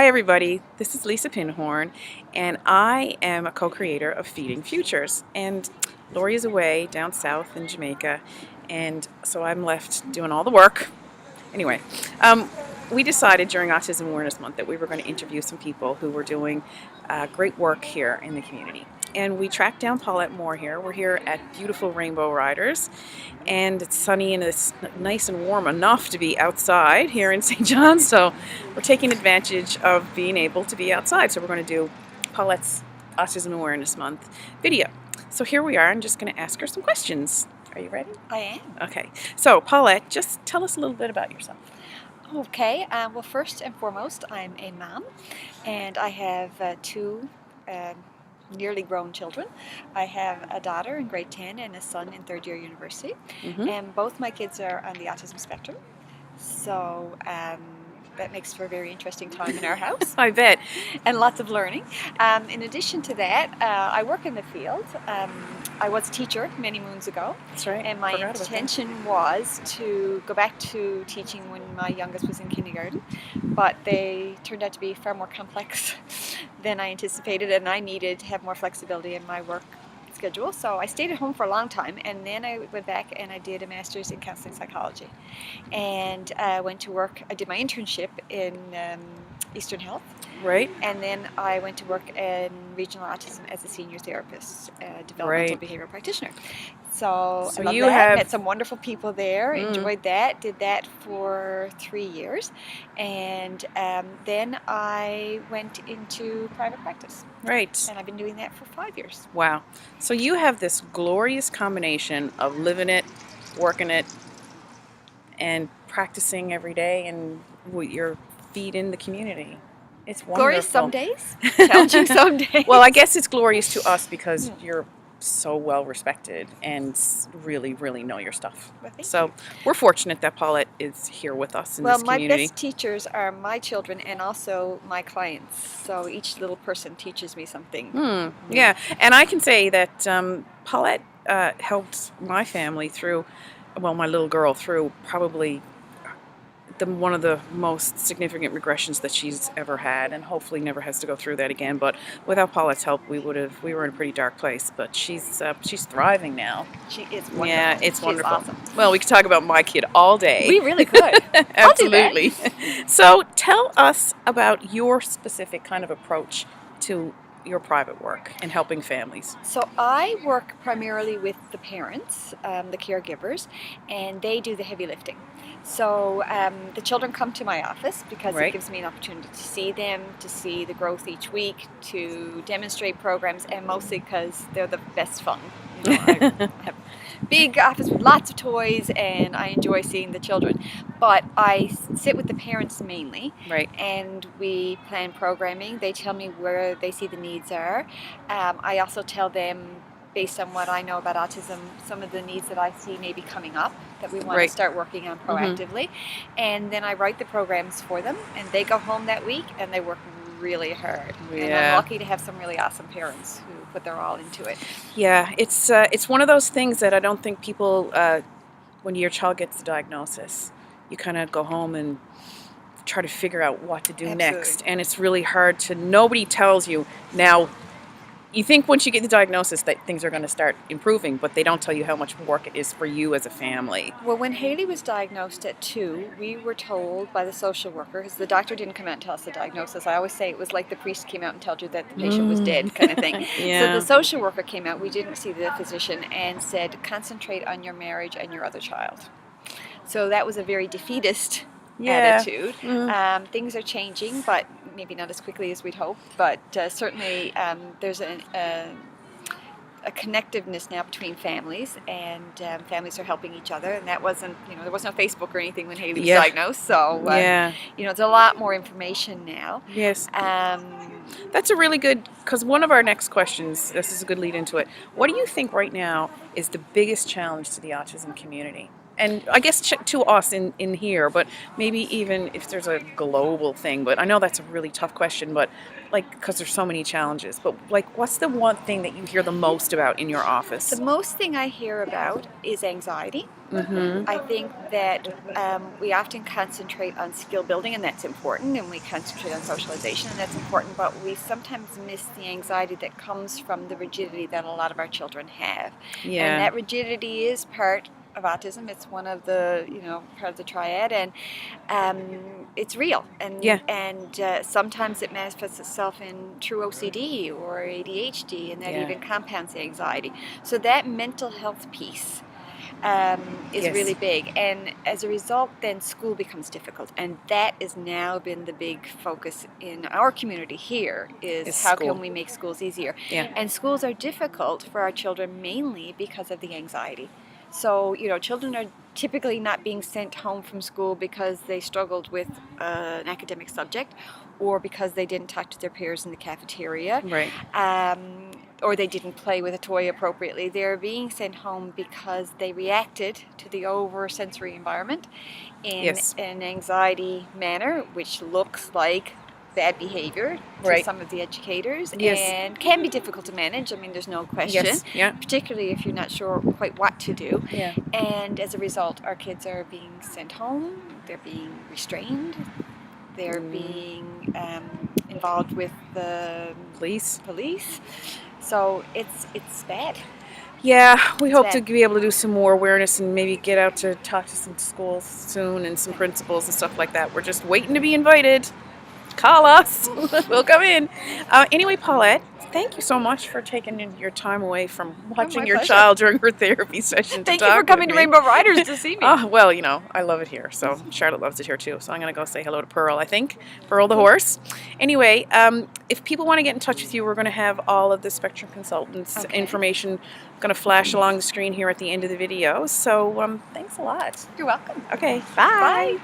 Hi everybody, this is Lisa Pinhorn, and I am a co-creator of Feeding Futures. And Laurie is away down south in Jamaica, and so I'm left doing all the work. Anyway, we decided during Autism Awareness Month that we were going to interview some people who were doing great work here in the community. And we tracked down Paulette Moore here. We're here at beautiful Rainbow Riders, and it's sunny and it's nice and warm enough to be outside here in St. John's. So we're taking advantage of being able to be outside. So we're going to do Paulette's Autism Awareness Month video. So here we are. I'm just going to ask her some questions. Are you ready? I am. Okay. So Paulette, just tell us a little bit about yourself. Okay. Well, first and foremost, I'm a mom, and I have two nearly grown children. I have a daughter in grade 10 and a son in third year university, and both my kids are on the autism spectrum. So that makes for a very interesting time in our house. I bet. And lots of learning. In addition to that, I work in the field. I was a teacher many moons ago. That's right. And my intention was to go back to teaching when my youngest was in kindergarten, but they turned out to be far more complex than I anticipated, and I needed to have more flexibility in my work schedule. So I stayed at home for a long time, and then I went back and I did a master's in counseling psychology, and I went to work. I did my internship in Eastern Health. Right. And then I went to work in regional autism as a senior therapist, developmental behavior practitioner. So I loved that. Met some wonderful people there, enjoyed that, did that for 3 years. And then I went into private practice. Right. And I've been doing that for 5 years. Wow. So you have this glorious combination of living it, working it, and practicing every day, and you're feeding the community. It's wonderful. Glorious some days, challenging some days. Well, I guess it's glorious to us because you're so well respected and really, really know your stuff. Well, so we're fortunate that Paulette is here with us in this community. Well, my best teachers are my children and also my clients. So each little person teaches me something. Yeah, and I can say that Paulette helped my family through, well, my little girl through probably one of the most significant regressions that she's ever had, and hopefully never has to go through that again. But without Paulette's help, we were in a pretty dark place. But she's thriving now. She is wonderful. Yeah, it's wonderful. Awesome. Well, we could talk about my kid all day. We really could. Absolutely. So tell us about your specific kind of approach to your private work and helping families. So I work primarily with the parents, the caregivers, and they do the heavy lifting. So the children come to my office because it gives me an opportunity to see them, to see the growth each week, to demonstrate programs, and mostly because they're the best fun. You know, I have a big office with lots of toys, and I enjoy seeing the children. But I sit with the parents mainly, and we plan programming. They tell me where they see the needs are. I also tell them, based on what I know about autism, some of the needs that I see maybe coming up that we want to start working on proactively. And then I write the programs for them, and they go home that week and they work really hard. And I'm lucky to have some really awesome parents who put their all into it. Yeah, it's one of those things that I don't think people, when your child gets the diagnosis, you kind of go home and try to figure out what to do next. And it's really hard nobody tells you now. You think once you get the diagnosis that things are going to start improving, but they don't tell you how much work it is for you as a family. Well, when Haley was diagnosed at 2, we were told by the social worker, because the doctor didn't come out and tell us the diagnosis. I always say it was like the priest came out and told you that the patient was dead kind of thing. So the social worker came out, we didn't see the physician, and said, concentrate on your marriage and your other child. So that was a very defeatist attitude. Things are changing, but maybe not as quickly as we'd hope. But certainly there's a connectiveness now between families, and families are helping each other. And that wasn't, there was no Facebook or anything when Haley was diagnosed. So there's a lot more information now. Yes. That's a really good, because one of our next questions, this is a good lead into it. What do you think right now is the biggest challenge to the autism community? And I guess to us in here, but maybe even if there's a global thing, but I know that's a really tough question, but like, because there's so many challenges, but like, what's the one thing that you hear the most about in your office? The most thing I hear about is anxiety. I think that we often concentrate on skill building, and that's important, and we concentrate on socialization, and that's important, but we sometimes miss the anxiety that comes from the rigidity that a lot of our children have. Yeah. And that rigidity is part of autism. It's one of the, part of the triad, and it's real. And Yeah. and sometimes it manifests itself in true OCD or ADHD, and that even compounds the anxiety. So that mental health piece is really big, and as a result then school becomes difficult, and that has now been the big focus in our community here is how can we make schools easier. And schools are difficult for our children mainly because of the anxiety. So children are typically not being sent home from school because they struggled with an academic subject, or because they didn't talk to their peers in the cafeteria, or they didn't play with a toy appropriately. They're being sent home because they reacted to the over-sensory environment in an anxiety manner, which looks like bad behavior to some of the educators, and can be difficult to manage. I mean, there's no question, particularly if you're not sure quite what to do. And as a result, our kids are being sent home, they're being restrained, they're being involved with the police. So it's bad. Yeah, we hope to be able to do some more awareness and maybe get out to talk to some schools soon and some principals and stuff like that. We're just waiting to be invited. Call us. We'll come in. Anyway, Paulette, thank you so much for taking your time away from watching your child during her therapy session. Thank you for coming to Rainbow Riders to see me. Well, I love it here. So Charlotte loves it here too. So I'm going to go say hello to Pearl, I think. Pearl the horse. Anyway, if people want to get in touch with you, we're going to have all of the Spectrum Consultants information going to flash along the screen here at the end of the video. So thanks a lot. You're welcome. Okay, bye.